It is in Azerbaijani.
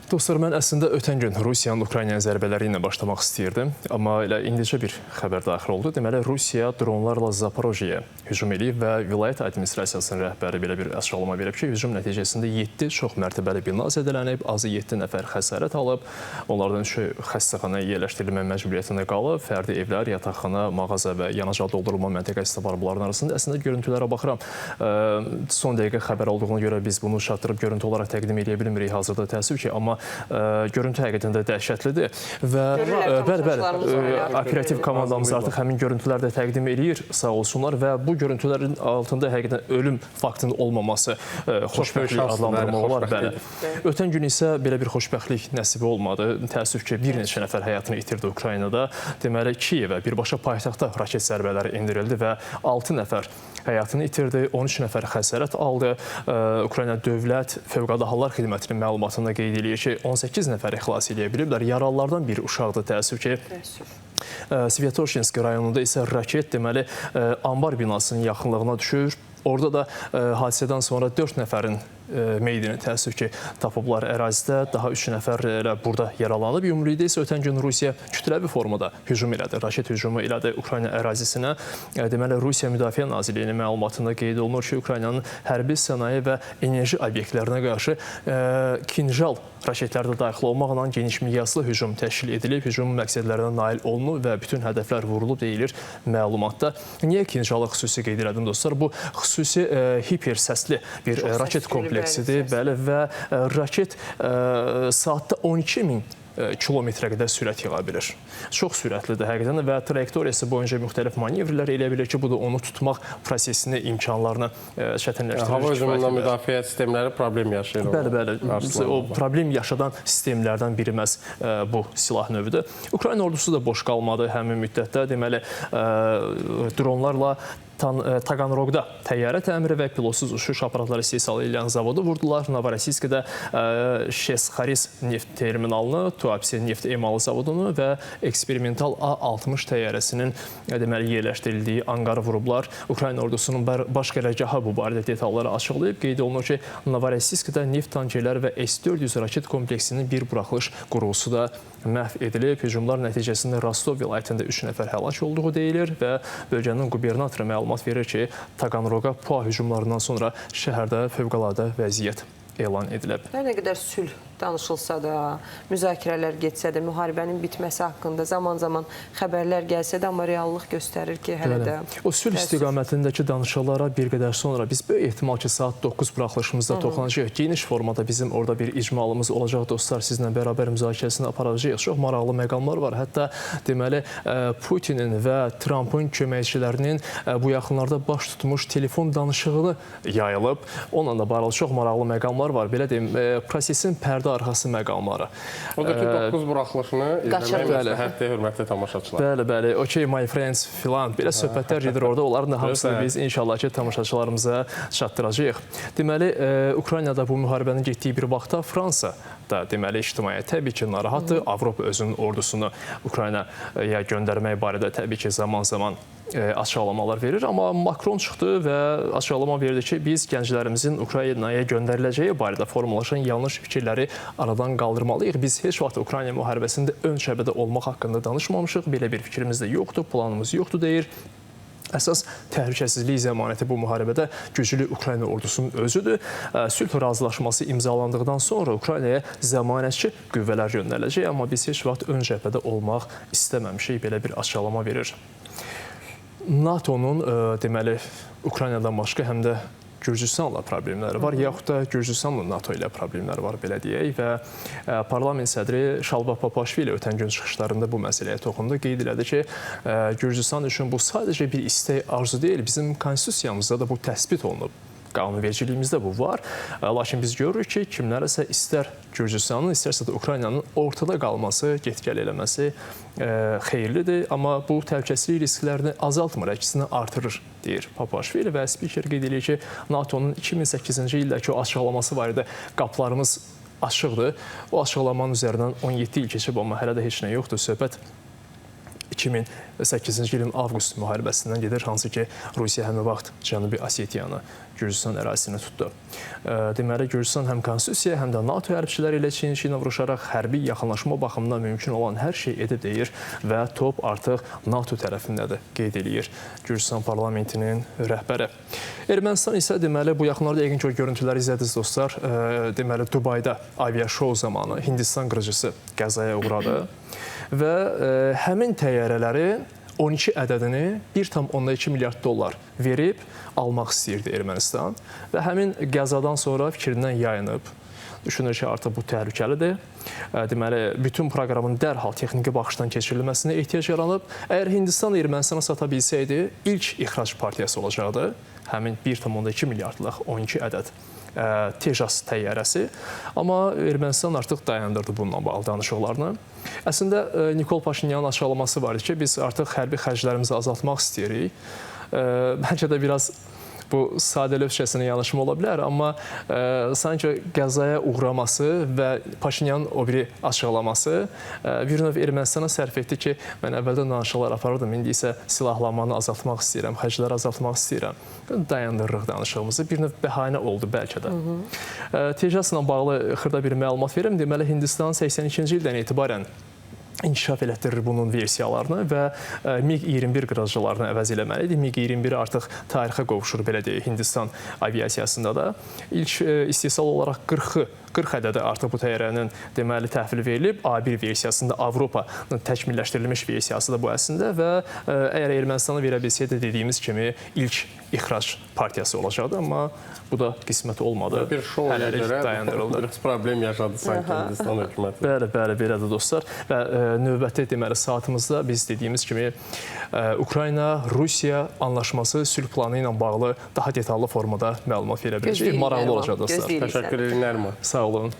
Dostlar, mən əslində ötən gün Rusiyanın Ukraynaya zərbələri ilə başlamaq istəyirdim. Amma elə indicə bir xəbər daxil oldu. Deməli, Rusiya dronlarla Zaporojyeyə hücum edib və vilayət administrasiyasının rəhbəri belə bir açıqlama verib ki, hücum nəticəsində 7 çox mərtəbəli bina zədələnib, azı 7 nəfər xəsarət alıb. Onlardan 3-ü xəstəxanaya yerləşdirilmə məcburiyyətində qalıb. Fərdi evlər, yataqxana, mağaza və yanacaq doldurulma məntəqəsi var bunların arasında. Əslində görüntülərə baxıram. Son dəqiqə xəbər olduğuna görə biz bunu çatdırıb görüntü olaraq təqdim edə bilmirik hazırda, təəssüf ki, amma görüntü həqiqətən də dəhşətlidir və operativ komandamız artıq həmin görüntüləri də təqdim edir, sağ olsunlar və bu görüntülərin altında həqiqətən ölüm faktının olmaması xoşbəxtlik adlandırmaq olar. Bəli. Ötən gün isə belə bir xoşbəxtlik nəsib olmadı. Təəssüf ki, bir neçə nəfər həyatını itirdi Ukraynada. Deməli, Kiyevə, birbaşa paytaxtda raket zərbələri endirildi və 6 nəfər həyatını itirdi, 13 nəfər xəsarət aldı. Ukrayna Dövlət Fövqəladə Hallar Xidmətinin məlumatında qeyd edir ki, 18 nəfəri xilas edə biliblər. Yaralılardan biri uşaqdır, təəssüf ki. Svetoşinski rayonunda isə raket deməli anbar binasının yaxınlığına düşür. Orada da hadisədən sonra 4 nəfərin meydini təəssüf ki, tapıblar ərazidə. Daha 3 nəfər burada yaralanıb. Ümumilikdə isə ötən gün Rusiya kütləvi formada hücum elədi, raket hücumu elədi Ukrayna ərazisinə. Deməli, Rusiya Müdafiə Nazirliyinin məlumatında qeyd olunur ki, Ukraynanın hərbi sənaye və enerji obyektlərinə qarşı Kinjal raketlərdə daxil olmaqla geniş miqyaslı hücum təşkil edilib. Hücum məqsədlərinə nail olunub və bütün hədəflər vurulub deyilir məlumatda. Niyə Kinjalı xüsusi qeyd elədim dostlar? Bu xüsusi hiper səsli bir raket kompleksidir. Bəli, və raket saatda 12.000 kilometrə qədər sürət yığa bilir. Çox sürətlidir həqiqətən və trayektoriyası boyunca müxtəlif manevrlər elə bilir ki, bu da onu tutmaq prosesini, imkanlarını çətinləşdirir. Hava hücumundan müdafiə sistemləri problem yaşayır. Bəli. O problem yaşadan sistemlərdən biri məhz bu silah növüdür. Ukrayna ordusu da boş qalmadı həmin müddətdə. Deməli, dronlarla Taganrogda təyyarə təmiri və pilotsuz uçuş aparatları istehsal edən zavodu vurdular. Novorosiyskdə Şesxaris neft terminalını, Tuapse neft emalı zavodunu və eksperimental A-60 təyyarəsinin deməli yerləşdirildiyi anqarı vurublar. Ukrayna ordusunun baş qərargahı bu barədə detalları açıqlayıb. Qeyd olunur ki, Novorosiyskdə neft tankerləri və S-400 raket kompleksinin bir buraxılış qurğusu da məhv edilib. Hücumlar nəticəsində Rostov vilayətində 3 nəfər həlak olduğu deyilir və bölgənin qubernatoru məlumat verir ki, Taganroga PUA hücumlarından sonra şəhərdə fövqəladə vəziyyət elan edilib. Hər nə qədər sülh danışılsa da, müzakirələr getsə də, müharibənin bitməsi haqqında zaman-zaman xəbərlər gəlsə də, amma reallıq göstərir ki, hələ də... O sülh istiqamətindəki danışıqlara bir qədər sonra biz böyük ehtimal ki, saat 9 buraxılışımızda toxunacaq. Geniş formada bizim orada bir icmalımız olacaq. Dostlar, sizlə bərabər müzakirəsini aparacağıq. Çox maraqlı məqamlar var. Hətta deməli, Putinin və Trumpın köməkçilərinin bu yaxınlarda baş tutmuş telefon danışığını yayılıb. Onunla da bağlı çox maraqlı məqamlar var. Belə deyim, prosesin pərdə arxası məqamları. Oradakı 9 buraxılışını izləmək məsləhətdir, hörmətli tamaşaçılar. Bəli, okay my friends filan, belə söhbətlər gedir orada. Onların da hamısını biz inşallah ki, tamaşaçılarımıza çatdıracağıq. Deməli, Ukraynada bu müharibənin getdiyi bir vaxtda Fransa da deməli ictimaiyyət təbii ki, narahatdır. Avropa özünün ordusunu Ukraynaya göndərmək barədə təbii ki, zaman-zaman açıqlamalar verir. Amma Makron çıxdı və açıqlama verdi ki, biz gənclərimizin Ukraynaya göndəriləcəyi barədə formalaşan yanlış fikirləri aradan qaldırmalıyıq. Biz heç vaxt Ukrayna müharibəsində ön çəbədə olmaq haqqında danışmamışıq. Belə bir fikrimiz də yoxdur, planımız yoxdur deyir. Əsas təhlükəsizlik zəmanəti bu müharibədə güclü Ukrayna ordusunun özüdür. Sülh razılaşması imzalandıqdan sonra Ukraynaya zəmanətçi qüvvələr göndəriləcək, amma biz heç vaxt ön cəbhədə olmaq istəməmişik, belə bir açıqlama verir. NATO-nun deməli Ukraynadan başqa həm də Gürcüstanla problemləri var, yaxud da Gürcüstanla NATO ilə problemləri var, belə deyək və parlament sədri Şalva Papaşvili ötən gün çıxışlarında bu məsələyə toxundu. Qeyd elədi ki, Gürcüstan üçün bu sadəcə bir istək, arzu deyil, bizim konstitusiyamızda da bu təsbit olunub. Qanunvericiliyimizdə bu var. Lakin biz görürük ki, kimlərəsə istər Gürcüstanın, istərsə də Ukraynanın ortada qalması, get-gəl eləməsi xeyirlidir. Amma bu təhlükəsizlik risklərini azaltmır, əksinə artırır, deyir Papaşvili və spiker qeyd edir ki, NATO-nun 2008-ci ildəki o açıqlaması var idi, qapılarımız açıqdır. O açıqlamanın üzərindən 17 il keçib, amma hələ də heç nə yoxdur. Söhbət 2008-ci ilin avqust müharibəsindən gedir, hansı ki, Rusiya həmin vaxt Cənubi Osetiyanı, Gürcüstan ərazisini tutdu. Deməli, Gürcüstan həm konstitusiya, həm də NATO hərbçiləri ilə çiyin-çiyinə vuruşaraq hərbi yaxınlaşma baxımından mümkün olan hər şey edib deyir və top artıq NATO tərəfindədir, qeyd edir Gürcüstan parlamentinin rəhbəri. Ermənistan isə deməli, bu yaxınlarda yəqin ki, o görüntüləri izlədiniz dostlar, deməli, Dubayda aviaşou zamanı Hindistan qırıcısı qəzaya uğradı və həmin təyyarələrin 12 ədədini 1,2 milyard dollar verib almaq istəyirdi Ermənistan və həmin qəzadan sonra fikrindən yayınıb. Düşünür ki, artıq bu təhlükəlidir. Deməli, bütün proqramın dərhal texniki baxışdan keçirilməsinə ehtiyac yaranıb. Əgər Hindistan Ermənistana sata bilsəydi, ilk ixrac partiyası olacaqdı. Həmin 1,2 milyardlıq 12 ədəd Tejas təyyarəsi. Amma Ermənistan artıq dayandırdı bununla bağlı danışıqlarını. Əslində, Nikol Paşinyanın açıqlaması var ki, biz artıq hərbi xərclərimizi azaltmaq istəyirik. Bəlkə də biraz bu sadəlövhcəsinə yanlışma ola bilər, amma sanki qəzaya uğraması və Paşinyanın o biri açıqlaması bir növ Ermənistana sərf etdi ki, mən əvvəldən danışıqlar aparırdım, indi isə silahlanmanı azaltmaq istəyirəm, xərcləri azaltmaq istəyirəm. Dayandırırıq danışığımızı. Bir növ bəhanə oldu bəlkə də. Tejasla bağlı xırda bir məlumat verim. Deməli, Hindistan 82-ci ildən etibarən inkişaf elətdirir bunun versiyalarını və MiG-21 qırıcılarını əvəz eləməlidir. MiG-21 artıq tarixə qovuşur, belə deyək, Hindistan aviasiyasında da. İlk istehsal olaraq 40 ədədi artıq bu təyyarənin deməli təhvil verilib. A1 versiyasında Avropanın təkmilləşdirilmiş versiyası da bu əslində və əgər Ermənistana verə bilsəydi, dediyimiz kimi ilk ixrac partiyası olacaqdı, amma bu da qismət olmadı. Bir şouya görə biraz problem yaşadı sanki Hindistan hökuməti. Bəli, belədir dostlar. Və növbəti deməli saatımızda biz dediyimiz kimi Ukrayna-Rusiya anlaşması sülh planı ilə bağlı daha detallı formada məlumat verə biləcəyik. Maraqlı olacaq dostlar. Təşəkkür edirəm. Sağ olun.